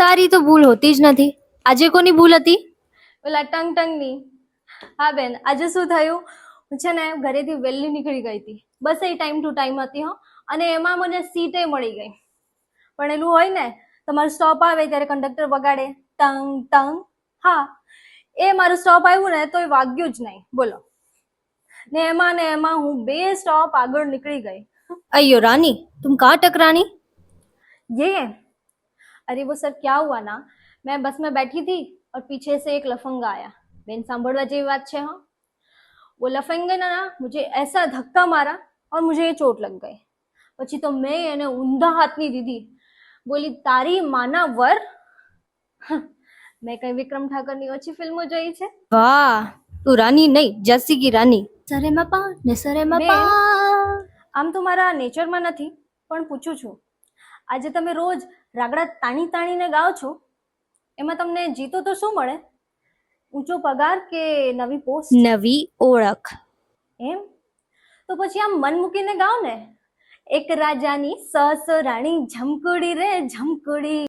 તારી તો ભૂલ હોતી જ નથી. આજે કોની ભૂલ હતી? પેલા ટંગની. હા બેન, આજે શું થયું, હું છે ને ઘરેથી વહેલી નીકળી ગઈ હતી. બસ એ ટાઈમ ટુ ટાઈમ હતી હો, અને એમાં મને સીટે મળી ગઈ. પણ એલું હોય ને, તમારું સ્ટોપ આવે ત્યારે કંડક્ટર વગાડે ટંગ ટંગ. હા, એ મારું સ્ટોપ આવ્યું ને તો એ વાગ્યું જ નહીં, બોલો. ને એમાં હું 2 સ્ટોપ આગળ निकली गई. अय्यो रानी, तुम कहाँ टकरानी? ये अरे वो सर क्या हुआ ना, मैं बस में बैठी थी और पीछे से एक लफंगा आया. बेन सांभळवा जेवी बात छे. हाँ, वो लफंगे ना मुझे ऐसा धक्का मारा और मुझे ये चोट लग गई. પછી તો મેં એને ઊંધા હાથની દીધી. બોલી તારી માના વર. મેં કઈ વિક્રમ ઠાકરની ઓછી ફિલ્મો જોઈ છે? વાહ, તું રાની નહીં, ઝાંસી કી રાની. સરે મપા ને સરે મપા. આમ તો મારા નેચરમાં નથી, પણ પૂછું છું, આજે તમે રોજ રાગડા તાણી તાણીને ગાઓ છો, એમાં તમને જીતો તો શું મળે? ઊંચો પગાર કે નવી પોસ્ટ? નવી ઓળખ. એમ તો પછી આમ મન મૂકીને ગાઓ ને, એક રાજાની 100 રાણી ઝમકુડી રે ઝમકુડી.